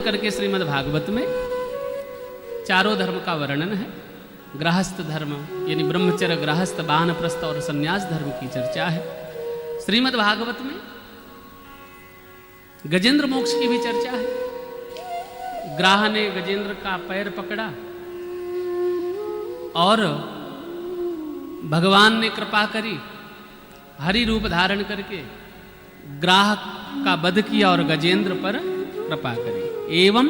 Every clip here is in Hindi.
करके श्रीमद् भागवत में चारों धर्म का वर्णन है। गृहस्थ धर्म यानी ब्रह्मचर्य, गृहस्थ, वानप्रस्थ और संन्यास धर्म की चर्चा है। श्रीमद् भागवत में गजेंद्र मोक्ष की भी चर्चा है। ग्राह ने गजेंद्र का पैर पकड़ा और भगवान ने कृपा करी, हरि रूप धारण करके ग्राह का वध किया और गजेंद्र पर कृपा करी। एवं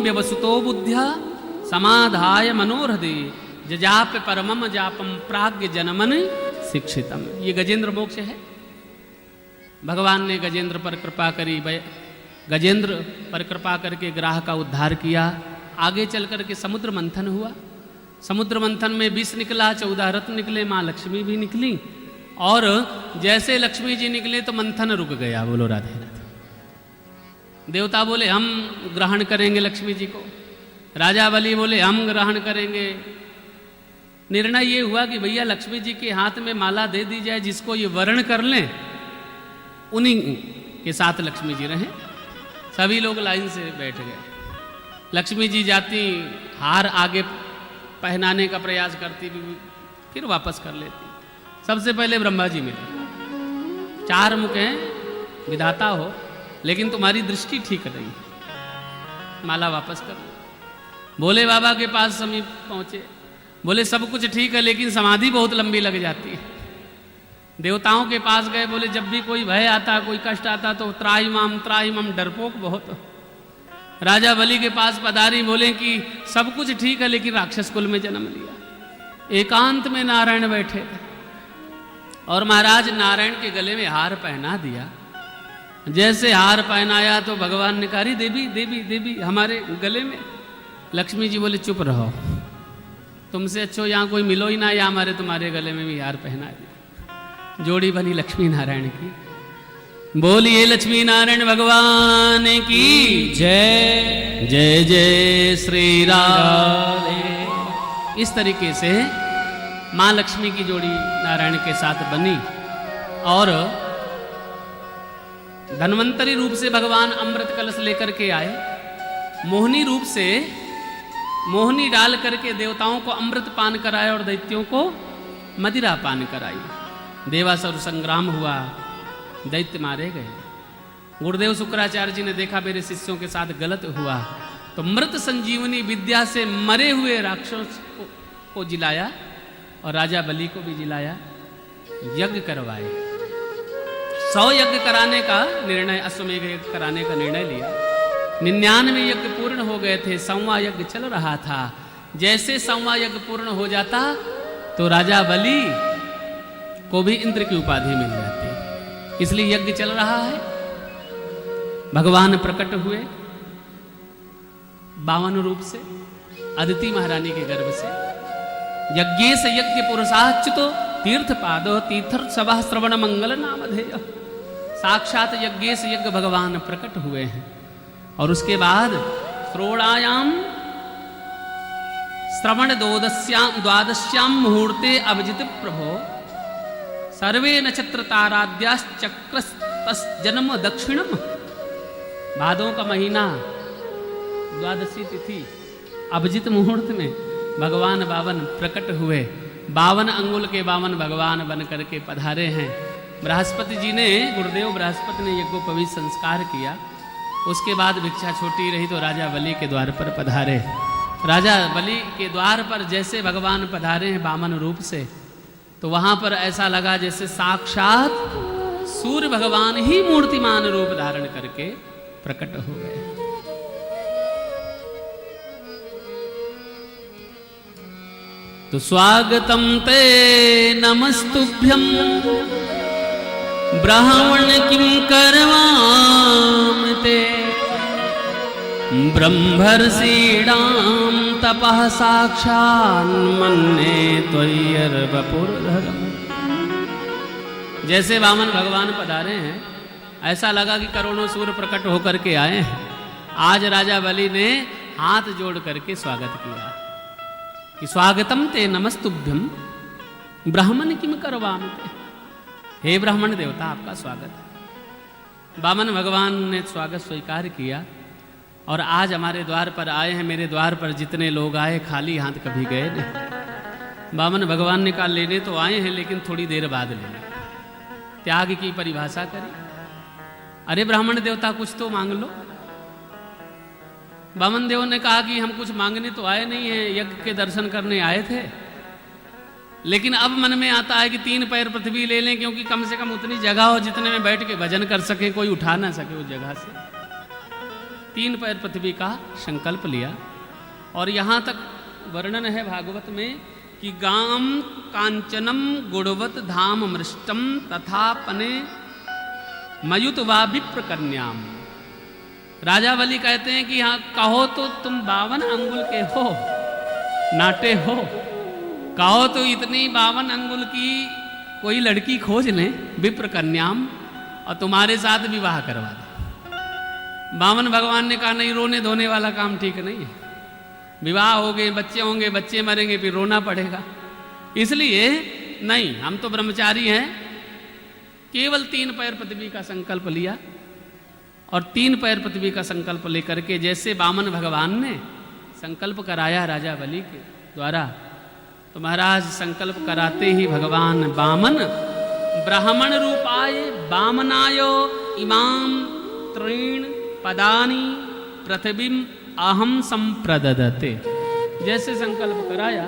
व्यवसितो बुद्ध्या समाधाय मनोहृदय जजाप परमम जापम प्राज्ञ जनमन शिक्षितम। ये गजेंद्र मोक्ष है। भगवान ने गजेंद्र पर कृपा करी, गजेंद्र पर कृपा करके ग्राह का उद्धार किया। आगे चल करके समुद्र मंथन हुआ। समुद्र मंथन में विष निकला, 14 रत्न निकले, माँ लक्ष्मी भी निकली और जैसे लक्ष्मी जी निकले तो मंथन रुक गया। बोलो राधे राधे। देवता बोले हम ग्रहण करेंगे लक्ष्मी जी को, राजा बलि बोले हम ग्रहण करेंगे। निर्णय ये हुआ कि भैया लक्ष्मी जी के हाथ में माला दे दी जाए, जिसको ये वर्ण कर लें उन्हीं के साथ लक्ष्मी जी रहें। सभी लोग लाइन से बैठ गए। लक्ष्मी जी जाती, हार आगे पहनाने का प्रयास करती, फिर वापस कर लेती। सबसे पहले ब्रह्मा जी मिले। 4 मुख हैं, विधाता हो, लेकिन तुम्हारी दृष्टि ठीक नहीं, माला वापस कर लो। भोले बाबा के पास समीप पहुंचे, बोले सब कुछ ठीक है लेकिन समाधि बहुत लंबी लग जाती है। देवताओं के पास गए, बोले जब भी कोई भय आता, कोई कष्ट आता तो त्राहिमाम, डरपोक बहुत। राजा बलि के पास पधारी, बोले कि सब कुछ ठीक है लेकिन राक्षस कुल में जन्म लिया। एकांत में नारायण बैठे थे और महाराज नारायण के गले में हार पहना दिया। जैसे हार पहनाया तो भगवान ने कहा देवी देवी देवी हमारे गले में। लक्ष्मी जी बोले चुप रहो, तुमसे अच्छो यहाँ कोई मिलो ही ना, या हमारे तुम्हारे गले में भी हार पहना दिया। जोड़ी बनी लक्ष्मी नारायण की। बोलिए लक्ष्मी नारायण भगवान की जय। जय जय श्री राधे। इस तरीके से माँ लक्ष्मी की जोड़ी नारायण के साथ बनी और धन्वंतरी रूप से भगवान अमृत कलश लेकर के आए। मोहिनी रूप से मोहिनी डाल करके देवताओं को अमृत पान कराया और दैत्यों को मदिरा पान कराई। देवासुर संग्राम हुआ, दैत्य मारे गए। गुरुदेव शुक्राचार्य जी ने देखा मेरे शिष्यों के साथ गलत हुआ, तो मृत संजीवनी विद्या से मरे हुए राक्षस को जिलाया और राजा बलि को भी जिलाया। यज्ञ करवाए। 100 यज्ञ कराने का निर्णय, अश्वमेघ यज्ञ कराने का निर्णय लिया। 99 यज्ञ पूर्ण हो गए थे, 100वां यज्ञ चल रहा था। जैसे 100वां यज्ञ पूर्ण हो जाता तो राजा बलि को भी इंद्र की उपाधि मिल जाती। इसलिए यज्ञ चल रहा है। भगवान प्रकट हुए 52 रूप से अदिति महारानी के गर्भ से। यज्ञेश यज्ञ पुरुषाच्युतो तीर्थ पादो तीर्थर सभा श्रवण मंगल नामधेय। साक्षात यज्ञेश यज्ञ भगवान प्रकट हुए हैं। और उसके बाद श्रोणायाम श्रवण द्वादश्याम मुहूर्ते अभिजित प्रभो सर्वे नक्षत्र ताराद्याश्चक्रस्तस् जन्म दक्षिणम। भादों का महीना, द्वादशी तिथि, अभिजित मुहूर्त में भगवान 52 प्रकट हुए। 52 अंगुल के 52 भगवान बन करके पधारे हैं। बृहस्पति जी ने, गुरुदेव बृहस्पति ने यज्ञोपवीत संस्कार किया। उसके बाद भिक्षा छोटी रही तो राजा बलि के द्वार पर पधारे। राजा बलि के द्वार पर जैसे भगवान पधारे हैं 52 रूप से, तो वहां पर ऐसा लगा जैसे साक्षात सूर्य भगवान ही मूर्तिमान रूप धारण करके प्रकट हो गए। तो स्वागतम ते नमस्तुभ्यं ब्राह्मण किं करवाम ते ब्रह्मर्षीणां तपः साक्षान् मन्ये त्वय्यर्वपुरधरम्। जैसे वामन भगवान पधारे हैं, ऐसा लगा कि करोड़ों सूर्य प्रकट होकर के आए हैं। आज राजा बलि ने हाथ जोड़ करके स्वागत किया कि स्वागतम ते नमस्तुभ्यं ब्राह्मण किम करवाम ते। हे ब्राह्मण देवता, आपका स्वागत है। वामन भगवान ने स्वागत स्वीकार किया और आज हमारे द्वार पर आए हैं। मेरे द्वार पर जितने लोग आए खाली हाथ कभी गए नहीं। वामन भगवान ने कहा लेने तो आए हैं लेकिन थोड़ी देर बाद लेंगे। त्याग की परिभाषा करी। अरे ब्राह्मण देवता कुछ तो मांग लो। वामन देव ने कहा कि हम कुछ मांगने तो आए नहीं हैं, यज्ञ के दर्शन करने आए थे, लेकिन अब मन में आता है कि 3 पैर पृथ्वी ले लें, क्योंकि कम से कम उतनी जगह हो जितने में बैठ के भजन कर सके, कोई उठा ना सके उस जगह से। 3 पैर पृथ्वी का संकल्प लिया। और यहाँ तक वर्णन है भागवत में कि गाम कांचनम गुणवत धाम मृष्टम तथा पने मयुत वा विप्र कन्याम। राजा बलि कहते हैं कि हाँ कहो तो तुम 52 अंगुल के हो, नाटे हो, कहो तो इतनी 52 अंगुल की कोई लड़की खोज लें विप्र कन्याम और तुम्हारे साथ विवाह करवा दें। वामन भगवान ने कहा नहीं, रोने धोने वाला काम ठीक नहीं है। विवाह हो गए, बच्चे होंगे, बच्चे मरेंगे, फिर रोना पड़ेगा। इसलिए नहीं, हम तो ब्रह्मचारी हैं। केवल 3 पैर पृथ्वी का संकल्प लिया और 3 पैर पृथ्वी का संकल्प लेकर के जैसे वामन भगवान ने संकल्प कराया राजा बलि के द्वारा, तो महाराज संकल्प कराते ही भगवान वामन ब्राह्मण रूपाय वामनायो इमाम 3 पदानि पृथ्वीम अहम संप्रददते। जैसे संकल्प कराया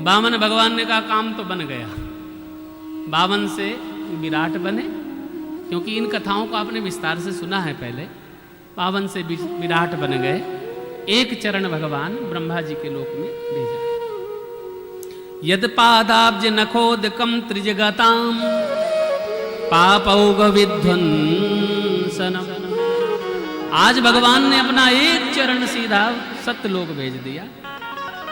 वामन भगवान ने कहा काम तो बन गया। वामन से विराट बने, क्योंकि इन कथाओं को आपने विस्तार से सुना है पहले। वामन से विराट बन गए। एक चरण भगवान ब्रह्मा जी के लोक में भेजा। यद पादाब्ज नखोदकम त्रिजगताम पापौग विध्वंसनम। आज भगवान ने अपना एक चरण सीधा सत्यलोक भेज दिया।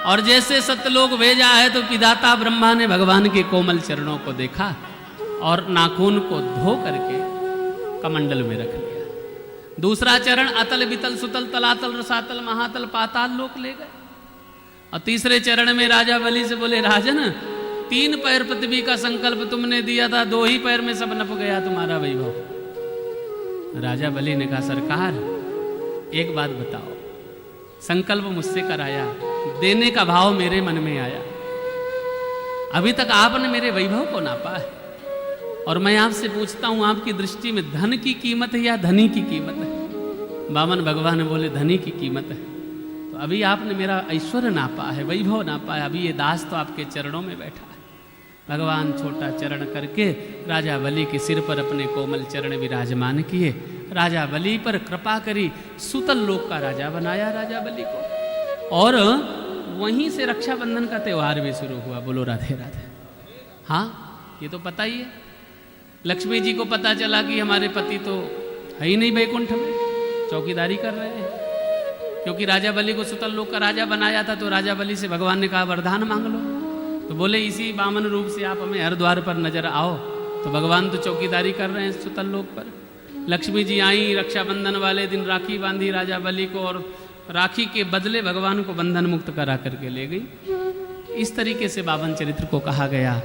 और जैसे सत्यलोक भेजा है तो विधाता ब्रह्मा ने भगवान के कोमल चरणों को देखा और नाखून को धो करके कमंडल में रख लिया। दूसरा चरण अतल वितल सुतल तलातल रसातल महातल पाताल लोक ले गए। और तीसरे चरण में राजा बलि से बोले राजन 3 पैर पृथ्वी का संकल्प तुमने दिया था, 2 ही पैर में सब नप गया तुम्हारा वैभव। राजा बलि ने कहा सरकार एक बात बताओ, संकल्प मुझसे कराया, देने का भाव मेरे मन में आया, अभी तक आपने मेरे वैभव को नापा है और मैं आपसे पूछता हूं आपकी दृष्टि में धन की कीमत है या धनी की कीमत है? वामन भगवान बोले धनी की कीमत है। तो अभी आपने मेरा ऐश्वर्य नापा है, वैभव नापा है, अभी ये दास तो आपके चरणों में बैठा है। भगवान छोटा चरण करके राजा बलि के सिर पर अपने कोमल चरण विराजमान किए। राजा बलि पर कृपा करी, सुतल लोक का राजा बनाया राजा बलि को। और वहीं से रक्षाबंधन का त्यौहार भी शुरू हुआ। बोलो राधे राधे। हाँ ये तो पता ही है। लक्ष्मी जी को पता चला कि हमारे पति तो है ही नहीं बैकुंठ में, चौकीदारी कर रहे हैं। क्योंकि राजा बलि को सुतल लोक का राजा बनाया था, तो राजा बलि से भगवान ने कहा वरदान मांग लो। तो बोले इसी वामन रूप से आप हमें हर द्वार पर नजर आओ। तो भगवान तो चौकीदारी कर रहे हैं सुतल लोक पर। लक्ष्मी जी आई, रक्षाबंधन वाले दिन राखी बांधी राजा बलि को और राखी के बदले भगवान को बंधन मुक्त करा करके ले गई। इस तरीके से वामन चरित्र को कहा गया।